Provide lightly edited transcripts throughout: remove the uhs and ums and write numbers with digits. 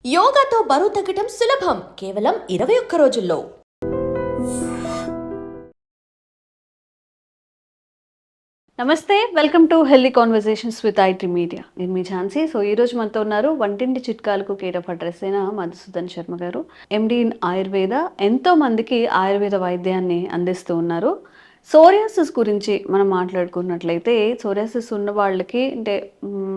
యోగాతో బరువు తగ్గటం సులభం కేవలం 21 రోజుల్లో. నమస్తే, welcome to healthy conversations with IT media. నేను మీ ఝాన్సీ. సో ఈ రోజు మనతో ఉన్నారు వంటింటి చిట్కాలకు కేర్ ఆఫ్ అడ్రస్ అయిన మధుసూదన్ శర్మ గారు, ఎండి ఇన్ ఆయుర్వేద. ఎంతో మందికి ఆయుర్వేద వైద్యాన్ని అందిస్తూ ఉన్నారు. సోరియాసిస్ గురించి మనం మాట్లాడుకున్నట్లయితే, సోరియాసిస్ ఉన్న వాళ్ళకి అంటే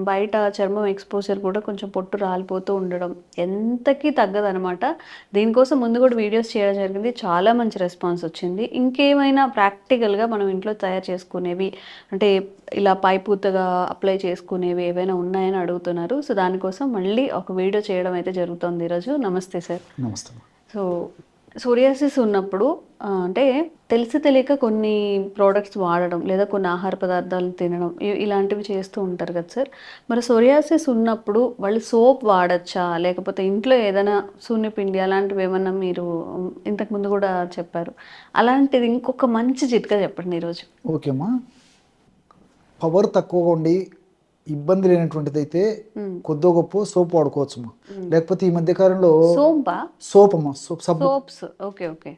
బయట చర్మం ఎక్స్పోజర్ కూడా కొంచెం పొట్టు రాలిపోతూ ఉండడం ఎంతకీ తగ్గదనమాట. దీనికోసం ముందు కూడా వీడియోస్ చేయడం జరిగింది, చాలా మంచి రెస్పాన్స్ వచ్చింది. ఇంకేమైనా ప్రాక్టికల్గా మనం ఇంట్లో తయారు చేసుకునేవి అంటే ఇలా పైపూతగా అప్లై చేసుకునేవి ఏవైనా ఉన్నాయని అడుగుతున్నారు. సో దానికోసం మళ్ళీ ఒక వీడియో చేయడం అయితే జరుగుతుంది ఈరోజు. నమస్తే సార్. నమస్తే. సో సోరియాసిస్ ఉన్నప్పుడు అంటే తెలిసి తెలియక కొన్ని ప్రోడక్ట్స్ వాడడం లేదా కొన్ని ఆహార పదార్థాలను తినడం ఇలాంటివి చేస్తూ ఉంటారు కదా సార్. మరి సోరియాసిస్ ఉన్నప్పుడు వాళ్ళు సోప్ వాడచ్చా, లేకపోతే ఇంట్లో ఏదైనా సున్నిపిండి అలాంటివి ఏమన్నా మీరు ఇంతకుముందు కూడా చెప్పారు, అలాంటిది ఇంకొక మంచి చిట్కా చెప్పండి ఈరోజు. ఓకేమ్మా. పవర్ తక్కువగా ఉండి ఇబ్బంది లేనటువంటిది అయితే కొద్దో గొప్ప సోప్ వాడుకోవచ్చుమా. లేకపోతే ఈ మధ్య కాలంలో సోపమ్మా సోప్స్. Okay okay.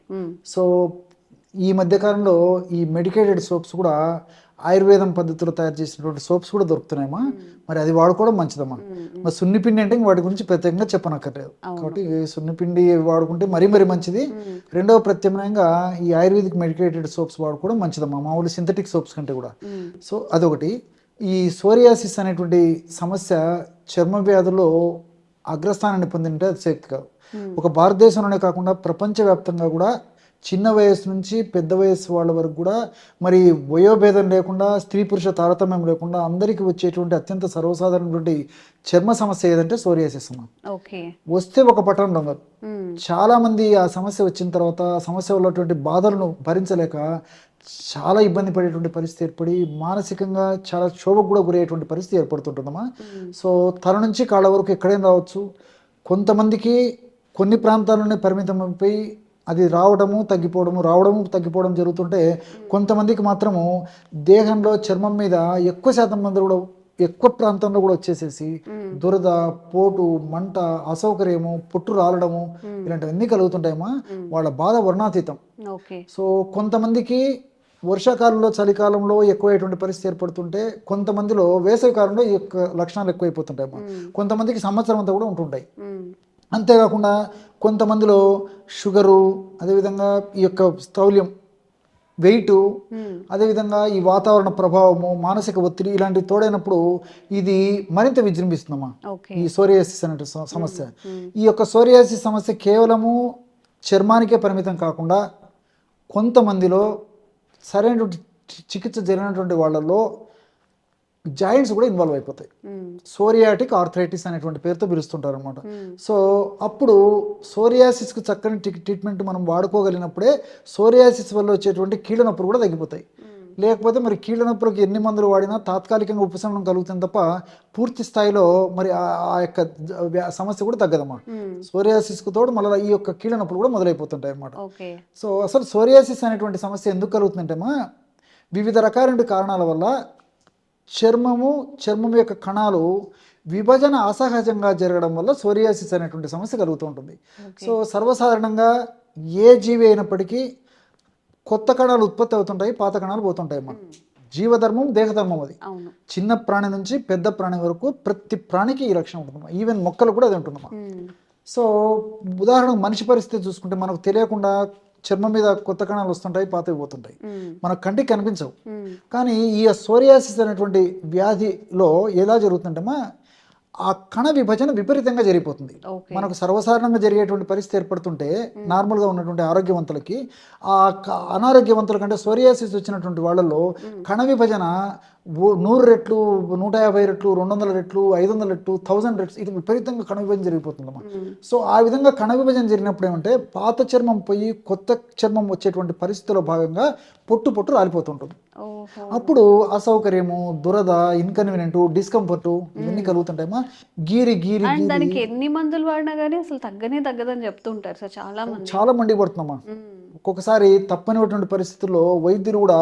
సో ఈ మధ్య కాలంలో ఈ మెడికేటెడ్ సోప్స్ కూడా ఆయుర్వేదం పద్ధతిలో తయారు చేసినటువంటి సోప్స్ కూడా దొరుకుతున్నాయమ్మా. మరి అది వాడుకోవడం మంచిదమ్మా. మరి సున్నిపిండి అంటే వాటి గురించి ప్రత్యేకంగా చెప్పనక్కర్లేదు. కాబట్టి సున్నిపిండి వాడుకుంటే మరీ మంచిది. రెండవ ప్రత్యామ్నాయంగా ఈ ఆయుర్వేదిక్ మెడికేటెడ్ సోప్స్ వాడుకోవడం మంచిదమ్మా, మామూలు సింథటిక్ సోప్స్ కంటే కూడా. సో అదొకటి. ఈ సోరియాసిస్ అనేటువంటి సమస్య చర్మ వ్యాధుల్లో అగ్రస్థానాన్ని పొందింటే అతిశక్తి కాదు. ఒక భారతదేశంలోనే కాకుండా ప్రపంచవ్యాప్తంగా కూడా చిన్న వయసు నుంచి పెద్ద వయసు వాళ్ళ వరకు కూడా మరి వయోభేదం లేకుండా స్త్రీ పురుష తారతమ్యం లేకుండా అందరికీ వచ్చేటువంటి అత్యంత సర్వసాధారణటువంటి చర్మ సమస్య ఏదంటే సోరియాసిస్ అమ్మా. వస్తే ఒక పట్టణం దొంగలు. చాలా మంది ఆ సమస్య వచ్చిన తర్వాత ఆ సమస్య ఉన్నటువంటి బాధలను భరించలేక చాలా ఇబ్బంది పడేటువంటి పరిస్థితి ఏర్పడి మానసికంగా చాలా క్షోభకు కూడా గురయ్యేటువంటి పరిస్థితి ఏర్పడుతుంటుందమ్మా. సో తల నుంచి కాళ్ళ వరకు ఎక్కడైనా రావచ్చు. కొంతమందికి కొన్ని ప్రాంతాల్లోనే పరిమితం అయిపోయి అది రావడము తగ్గిపోవడం జరుగుతుంటే, కొంతమందికి మాత్రము దేహంలో చర్మం మీద ఎక్కువ శాతం మంది కూడా ఎక్కువ ప్రాంతంలో కూడా వచ్చేసేసి దురద, పోటు, మంట, అసౌకర్యము, పుట్టు రాలడము ఇలాంటివన్నీ కలుగుతుంటాయమ్మా. వాళ్ళ బాధ వర్ణాతీతం. సో కొంతమందికి వర్షాకాలంలో చలికాలంలో ఎక్కువైనటువంటి పరిస్థితి ఏర్పడుతుంటే, కొంతమందిలో వేసవి కాలంలో ఈ యొక్క లక్షణాలు ఎక్కువైపోతుంటాయమ్మా. కొంతమందికి సంవత్సరం అంతా కూడా ఉంటుంటాయి. అంతేకాకుండా కొంతమందిలో షుగరు, అదేవిధంగా ఈ యొక్క స్థౌల్యం, వెయిట్, అదేవిధంగా ఈ వాతావరణ ప్రభావము, మానసిక ఒత్తిడి ఇలాంటివి తోడైనప్పుడు ఇది మరింత విజృంభిస్తుందమ్మా ఈ సోరియాసిస్ అనే సమస్య. ఈ యొక్క సోరియాసిస్ సమస్య కేవలము చర్మానికే పరిమితం కాకుండా కొంతమందిలో సరైనటువంటి చికిత్స జరిగినటువంటి వాళ్ళలో జాయింట్స్ కూడా ఇన్వాల్వ్ అయిపోతాయి. సోరియాటిక్ ఆర్థరైటిస్ అనేటువంటి పేరుతో పిలుస్తుంటారు అనమాట. సో అప్పుడు సోరియాసిస్కి చక్కని ట్రీట్మెంట్ మనం వాడుకోగలిగినప్పుడే సోరియాసిస్ వల్ల వచ్చేటువంటి కీళ్ళ నొప్పులు కూడా తగ్గిపోతాయి. లేకపోతే మరి కీళ్ళ నొప్పులకు ఎన్ని మందులు వాడినా తాత్కాలికంగా ఉపశమనం కలుగుతుంది తప్ప పూర్తి స్థాయిలో మరి ఆ యొక్క సమస్య కూడా తగ్గదమ్మా. సోరియాసిస్కు తోడు మళ్ళీ ఈ యొక్క కీళ్ళ నొప్పులు కూడా మొదలైపోతుంటాయి అన్నమాట. సో అసలు సోరియాసిస్ అనేటువంటి సమస్య ఎందుకు కలుగుతుందంటేమా, వివిధ రకాలైన కారణాల వల్ల చర్మం యొక్క కణాలు విభజన అసహజంగా జరగడం వల్ల సోరియాసిస్ అనేటువంటి సమస్య కలుగుతూ ఉంటుంది. సో సర్వసాధారణంగా ఏ జీవి అయినప్పటికీ కొత్త కణాలు ఉత్పత్తి అవుతుంటాయి, పాత కణాలు పోతుంటాయి అన్నమాట. జీవధర్మం, దేహధర్మం అది. చిన్న ప్రాణి నుంచి పెద్ద ప్రాణి వరకు ప్రతి ప్రాణికి ఈ లక్షణం ఉంటుందమ్మా. ఈవెన్ మొక్కలు కూడా అది ఉంటుందమ్మా. సో ఉదాహరణకు మనిషి పరిస్థితి చూసుకుంటే మనకు తెలియకుండా చర్మం మీద కొత్త కణాలు వస్తుంటాయి, పాతవి పోతుంటాయి, మనకు కంటికి కనిపించవు. కానీ ఈ సోరియాసిస్ అనేటువంటి వ్యాధిలో ఎలా జరుగుతుందంటేమా, ఆ కణ విభజన విపరీతంగా జరిగిపోతుంది. మనకు సర్వసాధారణంగా జరిగేటువంటి పరిస్థితి ఏర్పడుతుంటే నార్మల్గా ఉన్నటువంటి ఆరోగ్యవంతులకి ఆ అనారోగ్యవంతుల కంటే సోరియాసిస్ వచ్చినటువంటి వాళ్ళలో కణ విభజన 100 రెట్లు, 150 రెట్లు, 200 రెట్లు, 500 రెట్లు, 1000 రెట్లు ఇది విపరీతంగా కణ విభజన జరిగిపోతుందమ్మా. సో ఆ విధంగా కణ విభజన జరిగినప్పుడు ఏమంటే పాత చర్మం పోయి కొత్త చర్మం వచ్చేటువంటి పరిస్థితిలో భాగంగా పొట్టు రాలిపోతుంటుంది. అప్పుడు అసౌకర్యము, దురద, ఇన్కన్వీనియంట్, డిస్కంఫర్ట్ ఇవన్నీ కలుగుతుంటాయమ్మా. గీరి దానికి ఎన్ని మందులు వాడినా కానీ అసలు తగ్గదని చెప్తుంటారు సార్ చాలా మంది పడుతుందమ్మా. ఒక్కొక్కసారి తప్పనిటువంటి పరిస్థితుల్లో వైద్యులు కూడా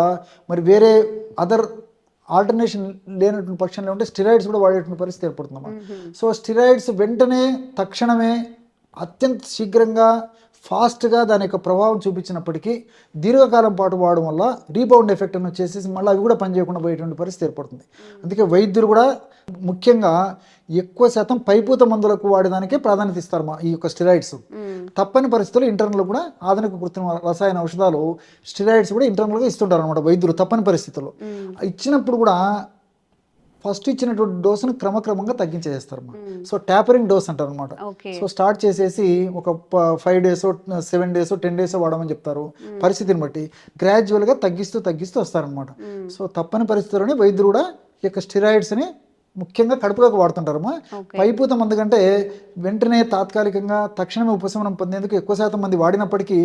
మరి వేరే అదర్ ఆల్టర్నేషన్ లేనటువంటి పక్షంలో ఉంటే స్టిరాయిడ్స్ కూడా వాడేటువంటి పరిస్థితి ఏర్పడుతుందమ్మా. సో స్టిరాయిడ్స్ వెంటనే తక్షణమే అత్యంత శీఘ్రంగా ఫాస్ట్గా దాని యొక్క ప్రభావం చూపించినప్పటికీ దీర్ఘకాలం పాటు వాడడం వల్ల రీబౌండ్ ఎఫెక్ట్ అని వచ్చేసి మళ్ళీ అవి కూడా పనిచేయకుండా పోయేటువంటి పరిస్థితి ఏర్పడుతుంది. అందుకే వైద్యులు కూడా ముఖ్యంగా ఎక్కువ శాతం పైపూత మందులకు వాడేదానికే ప్రాధాన్యత ఇస్తారు ఈ యొక్క స్టిరాయిడ్స్. తప్పని పరిస్థితుల్లో ఇంటర్నల్ కూడా ఆధునిక కృత్రిమ రసాయన ఔషధాలు స్టిరాయిడ్స్ కూడా ఇంటర్నల్గా ఇస్తుంటారు అనమాట వైద్యులు తప్పని పరిస్థితుల్లో. ఇచ్చినప్పుడు కూడా ఫస్ట్ ఇచ్చినటువంటి డోసును క్రమక్రమంగా తగ్గించేస్తారు. సో ట్యాపరింగ్ డోస్ అంటారు అనమాట. సో స్టార్ట్ చేసేసి ఒక 5 days 7 days 10 days వాడమని చెప్తారు. పరిస్థితిని బట్టి గ్రాడ్యువల్గా తగ్గిస్తూ వస్తారనమాట. సో తప్పని పరిస్థితుల్లోనే వైద్యులు కూడా ఈ యొక్క స్టిరాయిడ్స్ని ముఖ్యంగా కడుపులోకి వాడుతుంటారమ్మా. పైపూత మందు కంటే వెంటనే తాత్కాలికంగా తక్షణమే ఉపశమనం పొందేందుకు ఎక్కువ శాతం మంది వాడినప్పటికీ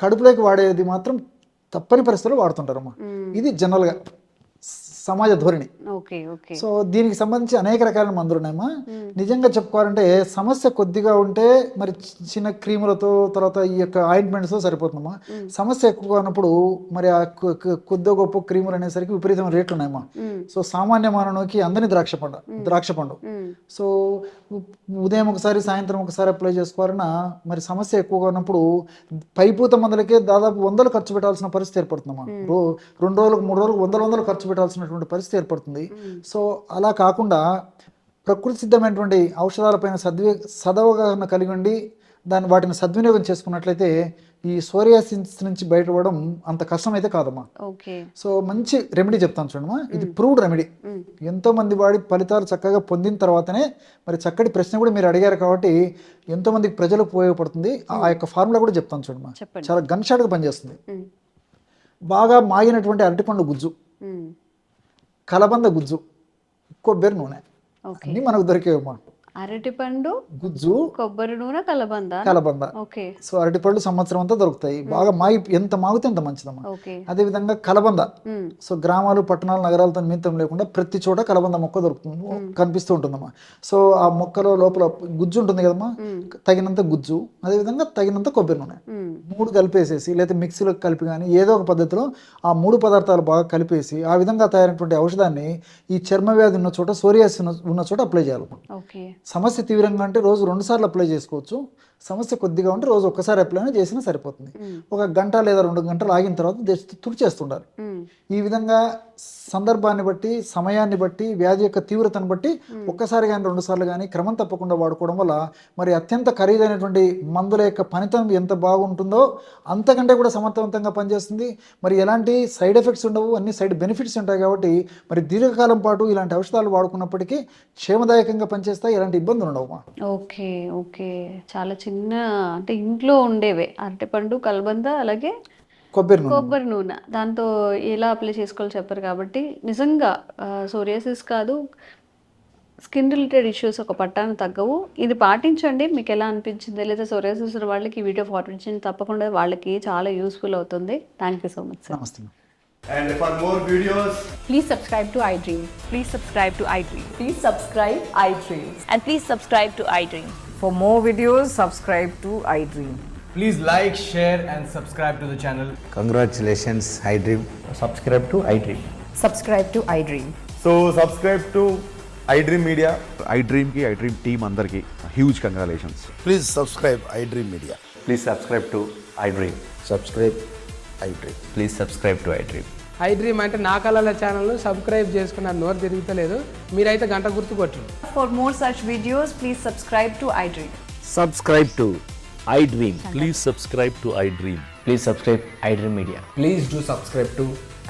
కడుపులోకి వాడేది మాత్రం తప్పని పరిస్థితుల్లో వాడుతుంటారమ్మా. ఇది జనరల్గా సమాజ ధోరణి. సో దీనికి సంబంధించి అనేక రకాల మందులు ఉన్నాయమ్మా. నిజంగా చెప్పుకోవాలంటే సమస్య కొద్దిగా ఉంటే మరి చిన్న క్రీములతో తర్వాత ఈ యొక్క ఆయింట్మెంట్స్తో సరిపోతుందమ్మా. సమస్య ఎక్కువగా ఉన్నప్పుడు మరి ఆ కొద్ది గొప్ప క్రీములు అనేసరికి విపరీతమైన రేట్లు ఉన్నాయమ్మా. సో సామాన్య మానవునికి అందని ద్రాక్ష పండు. సో ఉదయం ఒకసారి సాయంత్రం ఒకసారి అప్లై చేసుకోవాలన్నా మరి సమస్య ఎక్కువగా ఉన్నప్పుడు పైపూత మందులకే దాదాపు 100 ఖర్చు పెట్టాల్సిన పరిస్థితి ఏర్పడుతుందమ్మా. 2 రోజులకు 3 రోజులకు 100 ఖర్చు పెట్టాల్సినటువంటి పరిస్థితి ఏర్పడుతుంది. సో అలా కాకుండా ప్రకృతి సిద్ధమైనటువంటి ఔషధాలపైన సదవగాహన కలిగి ఉండి వాటిని సద్వినియోగం చేసుకున్నట్లయితే ఈ సోరియాసిస్ నుంచి బయటపడడం అంత కష్టమైతే కాదమ్మా. సో మంచి రెమెడీ చెప్తాను చూడమ్మా. ఇది ప్రూవ్డ్ రెమెడీ. ఎంతో మంది వాడి ఫలితాలు చక్కగా పొందిన తర్వాతనే మరి చక్కటి ప్రశ్న కూడా మీరు అడిగారు కాబట్టి ఎంతో మందికి ప్రజలకు ఉపయోగపడుతుంది. ఆ యొక్క ఫార్ములా కూడా చెప్తాను చూడమ్మా. చాలా గన్ షాట్గా పనిచేస్తుంది. బాగా మాగినటువంటి అరటిపండు గుజ్జు, కలబంద గుజ్జు, కొబ్బరి నూనె అన్ని మనకు దొరికేవమ్మా. అరటిపండు గుజ్జు, కొబ్బరి నూనె, కలబంద. సో అరటిపళ్ళు సంవత్సరం అంతా దొరుకుతాయి. బాగా ఎంత మాగితే అంత మంచిదమ్మా. అదే విధంగా కలబంద. సో గ్రామాలు పట్టణాలు నగరాలతో నిమిత్తం లేకుండా ప్రతి చోట కలబంద మొక్క దొరుకుతుంది, కనిపిస్తూ ఉంటుందమ్మా. సో ఆ మొక్కలో లోపల గుజ్జు ఉంటుంది కదమ్మా, తగినంత గుజ్జు, అదే విధంగా తగినంత కొబ్బరి నూనె 3 కలిపేసేసి లేదా మిక్సీలో కలిపి కానీ ఏదో ఒక పద్ధతిలో ఆ 3 పదార్థాలు బాగా కలిపేసి ఆ విధంగా తయారైనటువంటి ఔషధాన్ని ఈ చర్మ వ్యాధి ఉన్న చోట, సోరియాసిస్ ఉన్న చోట అప్లై చేయాలి. సమస్య తీవ్రంగా అంటే రోజు 2 సార్లు అప్లై చేసుకోవచ్చు. సమస్య కొద్దిగా ఉంటే రోజు ఒక్కసారి అప్లై చేసినా సరిపోతుంది. 1 గంట లేదా 2 గంటలు ఆగిన తర్వాత తుడిచేస్తుండాలి. ఈ విధంగా సందర్భాన్ని బట్టి, సమయాన్ని బట్టి, వ్యాధి యొక్క తీవ్రతను బట్టి ఒక్కసారి కానీ 2 సార్లు కానీ క్రమం తప్పకుండా వాడుకోవడం వల్ల మరి అత్యంత ఖరీదైనటువంటి మందుల యొక్క పనితనం ఎంత బాగుంటుందో అంతకంటే కూడా సమర్థవంతంగా పనిచేస్తుంది. మరి ఎలాంటి సైడ్ ఎఫెక్ట్స్ ఉండవు, అన్ని సైడ్ బెనిఫిట్స్ ఉంటాయి. కాబట్టి మరి దీర్ఘకాలం పాటు ఇలాంటి ఔషధాలు వాడుకున్నప్పటికీ క్షేమదాయకంగా పనిచేస్తాయి, ఎలాంటి ఇబ్బందులు ఉండవు. ఓకే, చాలా చిన్న అంటే ఇంట్లో ఉండేవే అరటిపండు, కలబంద, అలాగే కొబ్బరి నూనె. దాంతో ఎలా అప్లై చేసుకోవాలో చెప్పారు కాబట్టి నిజంగా సోరియాసిస్ కాదు, స్కిన్ రిలేటెడ్ ఇష్యూస్ ఒక పట్టాన తగ్గవు. ఇది పాటించండి. మీకు ఎలా అనిపించింది, లేదా సోరియాసిస్ వాళ్ళకి ఈ వీడియో ఫార్వర్డ్ చేయండి. తప్పకుండా వాళ్ళకి చాలా యూస్ఫుల్ అవుతుంది. Thank you so much sir. నమస్తే. And for more videos, please subscribe to iDream. Please subscribe to iDream. Please subscribe iDream. And please subscribe to iDream. For more videos, subscribe to iDream. please like, share and subscribe to the channel. Congratulations, iDream. Subscribe to iDream. Subscribe to iDream. So subscribe to iDream Media. iDream ki iDream team andarki huge congratulations. Please subscribe iDream Media. Please subscribe to iDream. Subscribe iDream. Please subscribe to iDream. iDream అంటే నా కళల channel subscribe చేసుకున్నారు, నోరు తిరుగుతలేదు. మీరైతే గంట గుర్తు కొట్టండి. For more such videos, please subscribe to iDream. Subscribe to iDream. Please subscribe to iDream. Please subscribe iDream Media. Please do subscribe to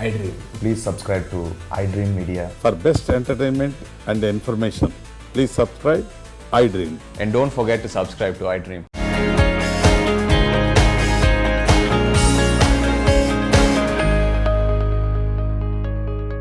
iDream. Please subscribe to iDream Media. For best entertainment and information, please subscribe iDream. And don't forget to subscribe to iDream.